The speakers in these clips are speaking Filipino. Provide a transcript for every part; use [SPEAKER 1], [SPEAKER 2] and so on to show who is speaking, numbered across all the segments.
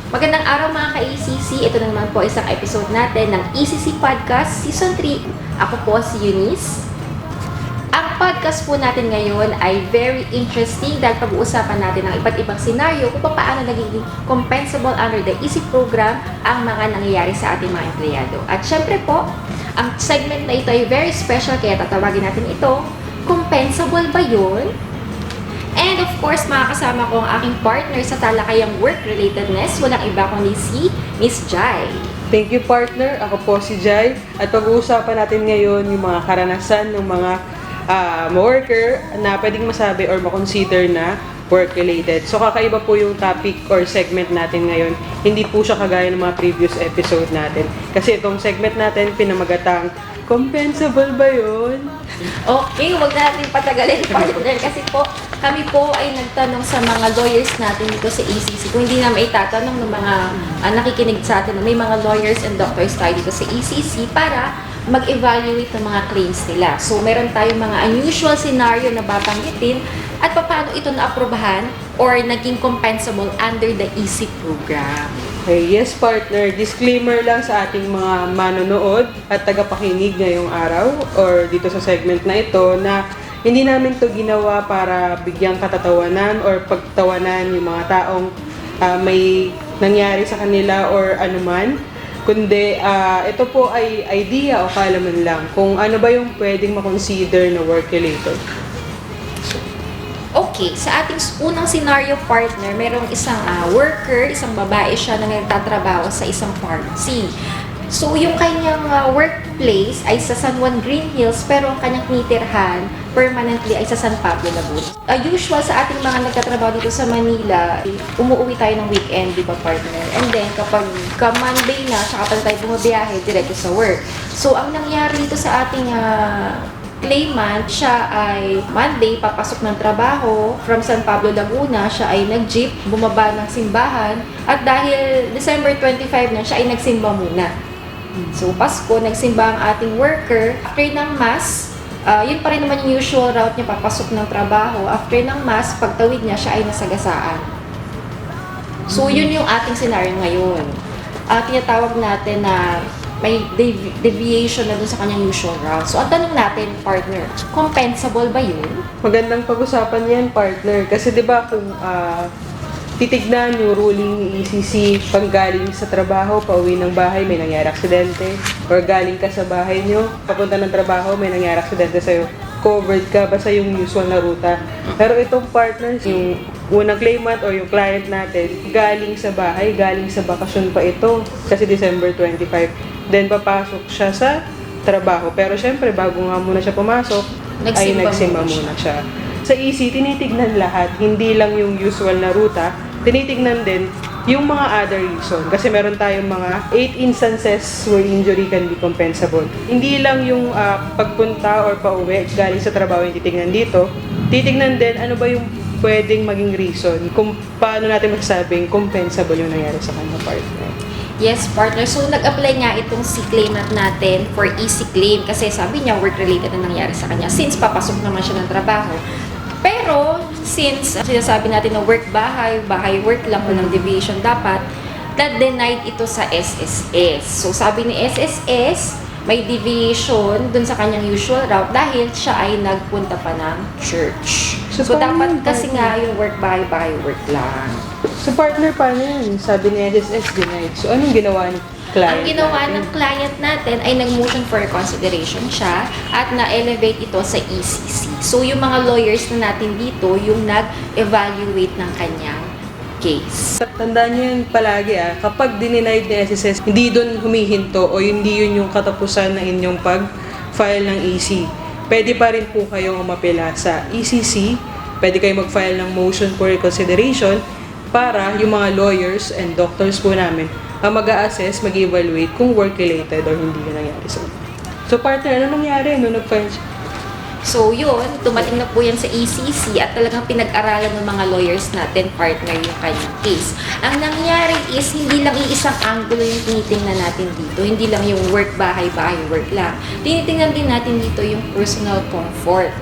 [SPEAKER 1] Magandang araw mga ka-ECC. Ito na naman po isang episode natin ng ECC Podcast Season 3. Ako po si Eunice. Ang podcast po natin ngayon ay very interesting dahil pag-uusapan natin ng iba't ibang senaryo kung paano nagiging compensable under the EC program ang mga nangyayari sa ating mga empleyado. At syempre po, ang segment na ito ay very special kaya tatawagin natin ito, compensable ba yun? And of course, makakasama ko ang aking partner sa talakayang work-relatedness. Walang iba kundi si Miss Jai.
[SPEAKER 2] Thank you, partner. Ako po si Jai. At pag-uusapan natin ngayon yung mga karanasan ng mga worker na pwedeng masabi or makonsider na work-related. So, kakaiba po yung topic or segment natin ngayon. Hindi po siya kagaya ng mga previous episode natin. Kasi itong segment natin, pinamagatang, compensable ba yun?
[SPEAKER 1] Okay, huwag na natin patagalin, partner. Kasi po, kami po ay nagtanong sa mga lawyers natin dito sa ECC. Kung hindi na maitatanong ng mga nakikinig sa atin, may mga lawyers and doctors tayo dito sa ECC para mag-evaluate ng mga claims nila. So, meron tayong mga unusual scenario na babanggitin at paano ito na-aprobahan or naging compensable under the EC program.
[SPEAKER 2] Okay, yes, partner. Disclaimer lang sa ating mga manonood at tagapakinig ngayong araw or dito sa segment na ito na hindi namin to ginawa para bigyang katatawanan or pagtawanan yung mga taong may nangyari sa kanila or anuman. Kundi ito po ay idea o kaalaman lang kung ano ba yung pwedeng makonsider na work-related.
[SPEAKER 1] Okay, sa ating unang scenario, partner, merong isang worker, isang babae siya na nagtatrabaho sa isang pharmacy. So, yung kanyang workplace ay sa San Juan Green Hills, pero ang kanyang tinitirhan permanently ay sa San Pablo, Laguna. Usual sa ating mga nagtatrabaho dito sa Manila, umuwi tayo ng weekend, di ba, partner? And then, kapag Monday na, saka pa tayo bumabiyahe, diretso sa work. So, ang nangyari dito sa ating claimant, siya ay Monday, papasok ng trabaho from San Pablo, Laguna, siya ay nag-jeep, bumaba ng simbahan, at dahil December 25 na, siya ay nagsimba muna. So, Pasko, nagsimba ang ating worker. After ng Mass, yun pa rin naman yung usual route niya, papasok ng trabaho. After ng Mass, pagtawid niya, siya ay nasagasaan. So, yun yung ating scenario ngayon. Tinatawag natin na may deviation na dun sa kanyang usual route. So, ang tanong natin, partner, compensable ba yun?
[SPEAKER 2] Magandang pag-usapan yan, partner. Kasi di ba kung titignan yung ruling ni ECC pag galing sa trabaho, pauwi ng bahay, may nangyari aksidente, or galing ka sa bahay nyo, papunta ng trabaho, may nangyari aksidente sa'yo, covered ka ba sa yung usual na ruta? Pero itong partners, yung unang claimant or yung client natin, galing sa bahay, galing sa bakasyon pa ito, kasi December 25. Then, papasok siya sa trabaho. Pero, syempre, bago nga muna siya pumasok, nagsimba muna siya. Sa EC, tinitignan lahat. Hindi lang yung usual na ruta. Tinitignan din yung mga other reason. Kasi meron tayong mga 8 instances where injury can be compensable. Hindi lang yung pagpunta or pauwi galing sa trabaho yung titignan dito. Titignan din ano ba yung pwedeng maging reason kung paano natin masasabing compensable yung nangyari sa kanya, partner.
[SPEAKER 1] Yes, partner. So, nag-apply nga itong si claimant natin for easy claim kasi sabi niya work-related na nangyari sa kanya since papasok naman siya ng trabaho. Pero, since sinasabi natin na work-bahay, bahay-work lang, walang deviation dapat, na-denied ito sa SSS. So, sabi ni SSS, may deviation dun sa kanyang usual route dahil siya ay nagpunta pa ng church. So dapat kasi nga yung work-bahay, bahay-work lang.
[SPEAKER 2] So, partner, paano yun? Sabi ni SSS, denied. So, anong ginawa ni client
[SPEAKER 1] Ang ginawa
[SPEAKER 2] natin?
[SPEAKER 1] ng client natin ay nag-motion for reconsideration siya at na-elevate ito sa ECC. So, yung mga lawyers na natin dito, yung nag-evaluate ng kanyang case.
[SPEAKER 2] Tandaan niyo yun palagi kapag dinenied ni SSS, hindi doon humihinto o hindi yun yung katapusan ng inyong pag-file ng EC. Pwede pa rin po kayong umapela sa ECC, pwede kayong mag-file ng motion for reconsideration para yung mga lawyers and doctors po namin ang mag-a-assess, mag-evaluate kung work-related or hindi yung nangyari sa inyo. So, partner, ano nangyari nung nag-file siya?
[SPEAKER 1] So yun, tumating na po yan sa ECC at talagang pinag-aralan ng mga lawyers natin, partner, yung kanyang case. Ang nangyari is, hindi lang iisang angulo yung tinitingnan natin dito. Hindi lang yung work, bahay, bahay, work lang. Tinitingnan din natin dito yung personal comfort.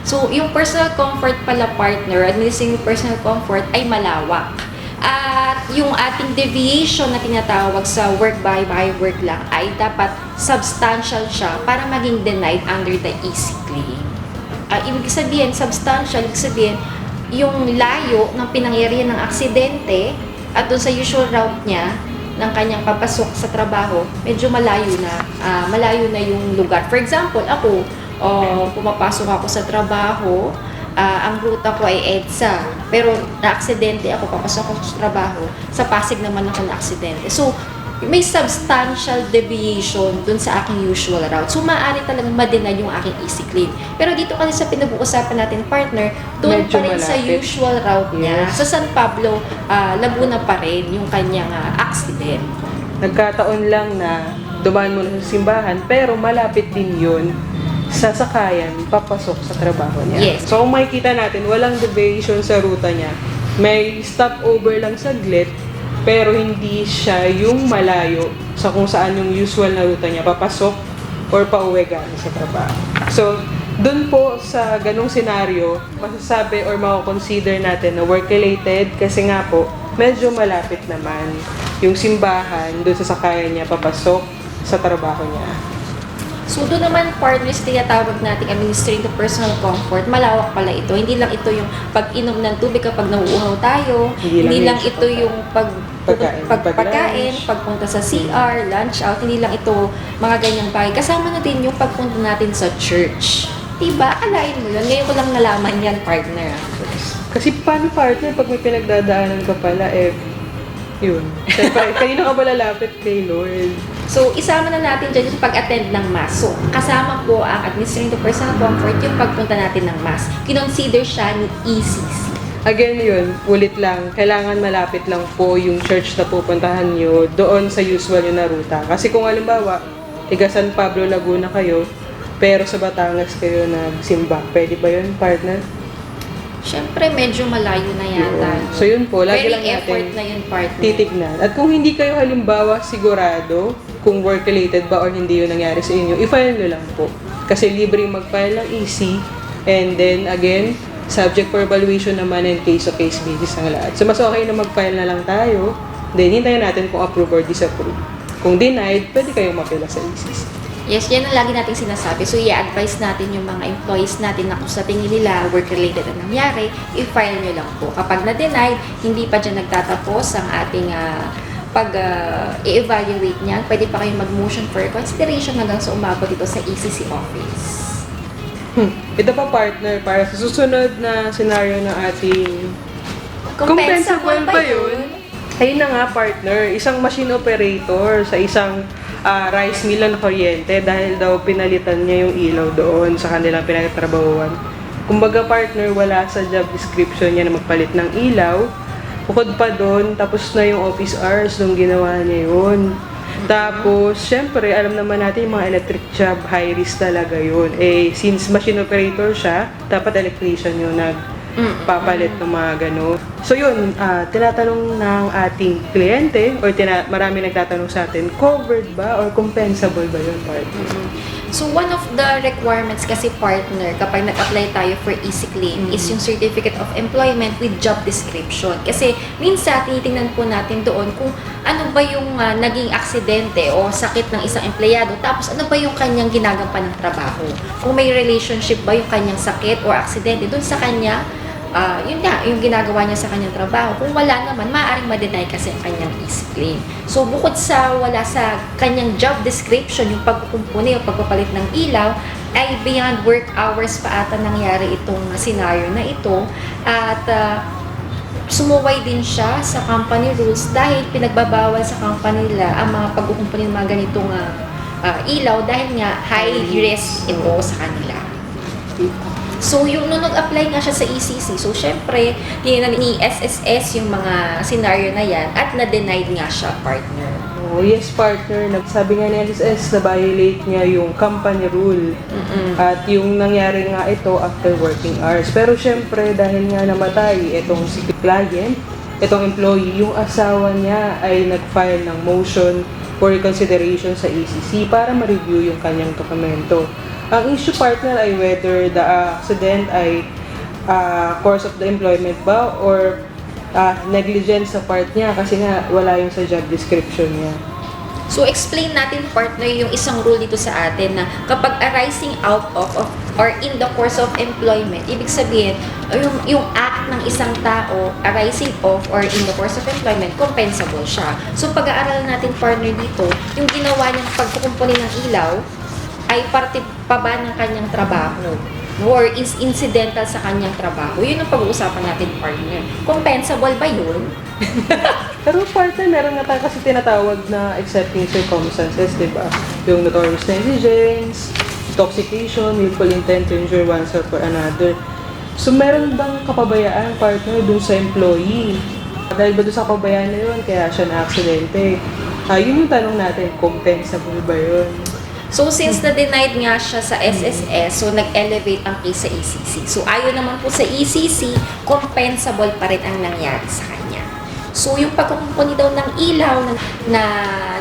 [SPEAKER 1] So, yung personal comfort pala, partner, administering personal comfort ay malawak. At At yung ating deviation na tinatawag sa work by work lang ay dapat substantial siya para maging denied under the easy claim. Ibig sabihin, substantial, ibig sabihin, yung layo ng pinangyarihan ng aksidente at doon sa usual route niya ng kanyang papasok sa trabaho, medyo malayo na yung lugar. For example, ako, pumapasok ako sa trabaho, ang ruta ko ay EDSA, pero na-aksidente ako, papasok ako sa trabaho, sa Pasig naman ako na-aksidente. So, may substantial deviation dun sa aking usual route. So, maaari talagang ma-deny yung aking easy claim. Pero dito kasi sa pinag-uusapan natin, partner, dun
[SPEAKER 2] Medyo
[SPEAKER 1] pa rin sa
[SPEAKER 2] malapit.
[SPEAKER 1] usual route niya.
[SPEAKER 2] Yes.
[SPEAKER 1] Sa San Pablo, Laguna pa rin yung kanyang accident.
[SPEAKER 2] Nagkataon lang na dumaan muna sa simbahan, pero malapit din yun sa sakayan papasok sa trabaho niya.
[SPEAKER 1] Yes.
[SPEAKER 2] So kung makikita natin, walang deviation sa ruta niya. May stopover lang saglit, pero hindi siya yung malayo sa kung saan yung usual na ruta niya papasok or pauwi galing sa trabaho. So, dun po sa ganong senaryo, masasabi or mako-consider natin na work-related kasi nga po, medyo malapit naman yung simbahan dun sa sakayan niya papasok sa trabaho niya.
[SPEAKER 1] So, doon naman partners, tinatawag natin administering the personal comfort. Malawak pala ito. Hindi lang ito yung pag-inom ng tubig kapag nauuhaw tayo. Hindi lang
[SPEAKER 2] siya
[SPEAKER 1] ito yung
[SPEAKER 2] pagkain,
[SPEAKER 1] pagpagkain, pagpunta sa CR, lunch out. Hindi lang ito mga ganyang bagay. Kasama na din yung pagpunta natin sa church. Diba? Akalain mo yun. Ngayon ko lang nalaman yan, partner.
[SPEAKER 2] Kasi paano partner pag may pinagdadaanan ka pala, yun. Siyempre, kanina ka ba lalapit kay Lord?
[SPEAKER 1] So, isama na natin dyan yung pag-attend ng Mass. So, kasama po ang administering the personal comfort yung pagpunta natin ng Mass. Kinonsider siya ni ECC.
[SPEAKER 2] Again, yun, ulit lang, kailangan malapit lang po yung church na pupuntahan nyo doon sa usual nyo na ruta. Kasi kung halimbawa, tiga San Pablo, Laguna kayo, pero sa Batangas kayo nagsimba, pwede ba yun, partner?
[SPEAKER 1] Siyempre, medyo malayo na yata.
[SPEAKER 2] Yun. So yun po, lagi
[SPEAKER 1] Very
[SPEAKER 2] lang
[SPEAKER 1] effort
[SPEAKER 2] natin
[SPEAKER 1] na yun, partner.
[SPEAKER 2] titignan. At kung hindi kayo halimbawa sigurado kung work-related ba or hindi yun nangyari sa inyo, i-file nyo lang po. Kasi libre mag-file ng EC, and then again, subject for evaluation naman and case-to-case basis ang lahat. So mas okay na mag-file na lang tayo, then hintayin natin kung approve or disapprove. Kung denied, pwede kayong mapila sa ECC.
[SPEAKER 1] Yes, yan ang lagi nating sinasabi. So, i-advise natin yung mga employees natin na kung sa tingin nila work-related ang nangyari, i-file nyo lang po. Kapag na-denied, hindi pa dyan nagtatapos ang ating i-evaluate niyan. Pwede pa kayong mag-motion for consideration hanggang sa umabot dito sa ECC office.
[SPEAKER 2] Ito pa partner, para sa susunod na scenario ng ating
[SPEAKER 1] Compensable ba yun?
[SPEAKER 2] Ayun na nga partner, isang machine operator sa isang rice mill na kuryente dahil daw pinalitan niya yung ilaw doon sa kanilang pinagtatrabahuan. Kumbaga partner, wala sa job description niya na magpalit ng ilaw. Bukod pa doon, tapos na yung office hours nung ginawa niya yun. Tapos, syempre, alam naman natin yung mga electric job, high risk talaga yun. Since machine operator siya, dapat electrician yung papalit ng mga gano'n. So yun, tinatanong ng ating kliyente or marami nagtatanong sa atin, covered ba or compensable ba yun, partner?
[SPEAKER 1] So, one of the requirements kasi, partner, kapag nag-apply tayo for easy claim is yung Certificate of Employment with Job Description. Kasi, minsan, tinitingnan po natin doon kung ano ba yung naging aksidente o sakit ng isang empleyado, tapos ano ba yung kanyang ginagampanan ng trabaho. Kung may relationship ba yung kanyang sakit o aksidente doon sa kanya, yun nga, yung ginagawa niya sa kanyang trabaho. Kung wala naman, maaaring ma-deny kasi ang kanyang easy claim. So, bukod sa wala sa kanyang job description, yung pagkukumpuni o pagpapalit ng ilaw, ay beyond work hours pa ata nangyari itong scenario na ito. At sumuway din siya sa company rules dahil pinagbabawal sa company nila ang mga pagkukumpuni ng mga ganitong ilaw dahil nga high risk ito sa kanila. So, yung nung nag-apply nga siya sa ECC, so, syempre, tinignan ni SSS yung mga scenario na yan at na-denied nga siya, partner.
[SPEAKER 2] Oh, yes, partner. Nagsabi nga ni SSS na violate niya yung company rule. At yung nangyari nga ito after working hours. Pero syempre, dahil nga namatay itong si client, itong employee, yung asawa niya ay nag-file ng motion for reconsideration sa ECC para ma-review yung kanyang dokumento. Ang issue, partner, ay whether the accident ay course of the employment ba or negligent sa part niya kasi nga wala yung sa job description niya.
[SPEAKER 1] So, explain natin, partner, yung isang rule dito sa atin na kapag arising out of or in the course of employment, ibig sabihin, yung act ng isang tao arising of or in the course of employment, compensable siya. So, pag-aaralan natin, partner, dito, yung ginawa niyang pagkukumpuni ng ilaw ay parte pa ba ng kanyang trabaho? Or is incidental sa kanyang trabaho? Yun ang pag-uusapan natin, partner. Compensable ba yun?
[SPEAKER 2] Pero partner, meron nga tayo kasi tinatawag na excepting circumstances, di ba? Yung notorious negligence, intoxication, willful intent to injure oneself or another. So, meron bang kapabayaan, partner, dun sa employee? Dahil ba dun sa kapabayaan na yun, kaya siya na-aksidente? Yun yung tanong natin, compensable ba yun?
[SPEAKER 1] So, since na-denied nga siya sa SSS, so nag-elevate ang case sa ECC. So, ayon naman po sa ECC, compensable pa rin ang nangyari sa kanya. So, yung pagkukumpuni daw ng ilaw na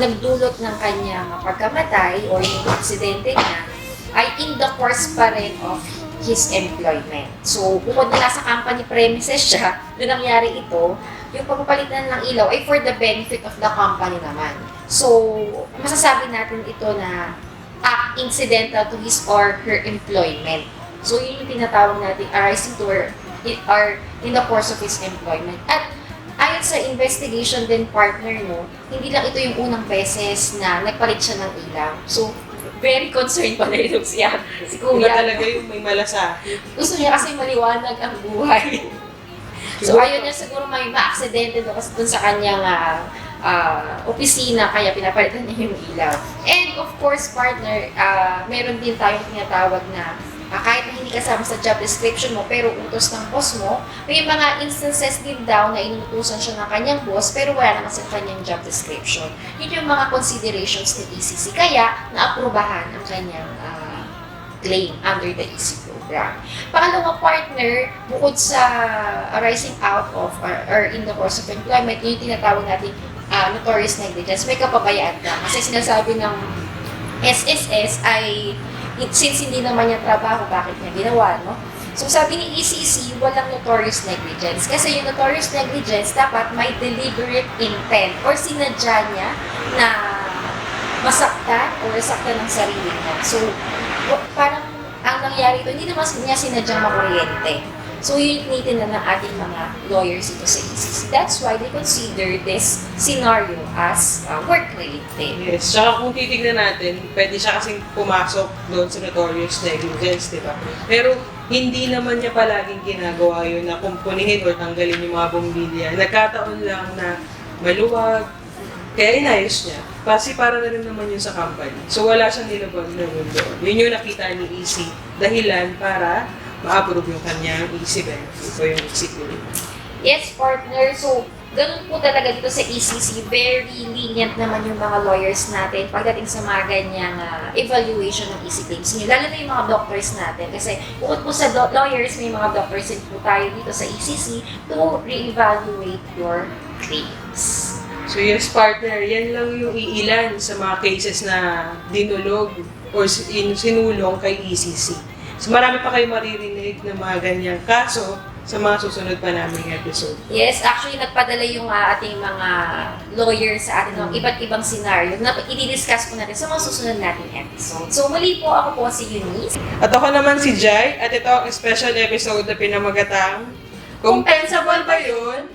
[SPEAKER 1] nagdulot ng kanyang pagkamatay or yung aksidente niya, ay in the course pa rin of his employment. So, bukod na nasa company premises siya, na nangyari ito, yung pagpapalitan ng ilaw ay for the benefit of the company naman. So, masasabi natin ito na incidental to his or her employment. So, yun yung tinatawag natin arising to or in the course of his employment. At ayon sa investigation din, partner, no, hindi lang ito yung unang beses na nagpalit siya ng ilaw. So, very concerned pa na ito si
[SPEAKER 2] Iba
[SPEAKER 1] Kuya.
[SPEAKER 2] talaga yung may malasakit.
[SPEAKER 1] Gusto niya kasi maliwanag ang buhay. So, ayun niya siguro may ma-aksidente doon kasi dun sa kanyang opisina, kaya pinapalitan niya yung ilaw. And of course, partner, meron din tayong tinatawag na kahit na hindi kasama sa job description mo, pero utos ng boss mo, may mga instances din daw na inutusan siya ng kanyang boss, pero wala naman sa kanyang job description. Yun yung mga considerations ni ECC. Kaya, naaprubahan ang kanyang claim under the EC program. Pangalawa, partner, bukod sa arising out of or in the course of employment, yung tinatawag natin notorious negligence, may kapabayaan ka. Kasi sinasabi ng SSS ay since hindi naman niya trabaho, bakit niya ginawa, no? So sabi ni ECC, walang notorious negligence. Kasi yung notorious negligence, dapat may deliberate intent or sinadya niya na masaktan o saktan ng sarili niya. So, parang ang nangyari ito, hindi naman niya sinadyang makuryente. So, yun yung tinitingnan ng ating mga lawyers ito sa ECC. That's why they consider this scenario as work-related.
[SPEAKER 2] Yes, tsaka kung titignan natin, pwede siya kasing pumasok doon sa notorious negligence, di ba? Pero hindi naman niya palaging ginagawa yun na kumpunihin or tanggalin yung mga bombilya. Nagkataon lang na maluwag, kaya inayos niya. Kasi para na rin naman yun sa company. So wala siyang nilabag na yun doon. Yun yung nakita ni EC, dahilan para ma-approve yung kanyang EC benefit o yung EC claim.
[SPEAKER 1] Yes, partner. So, ganun po talaga dito sa ECC. Very lenient naman yung mga lawyers natin pagdating sa mga ganyang evaluation ng EC claims niyo. Lalo na yung mga doctors natin. Kasi bukod po sa lawyers, may mga doctors din po tayo dito sa ECC to re-evaluate your claims.
[SPEAKER 2] So yes, partner, yan lang yung iilan sa mga cases na dinulog or sinulong kay ECC. So marami pa kayo maririnig ng mga ganyang kaso sa mga susunod pa naming episode.
[SPEAKER 1] Yes, actually nagpadala yung ating mga lawyers sa atin ng iba't ibang scenario na i-discuss po natin sa mga susunod nating episode. So muli po, ako po si Eunice.
[SPEAKER 2] At ako naman si Jai, at ito ang special episode na pinamagatang Compensable ba yun?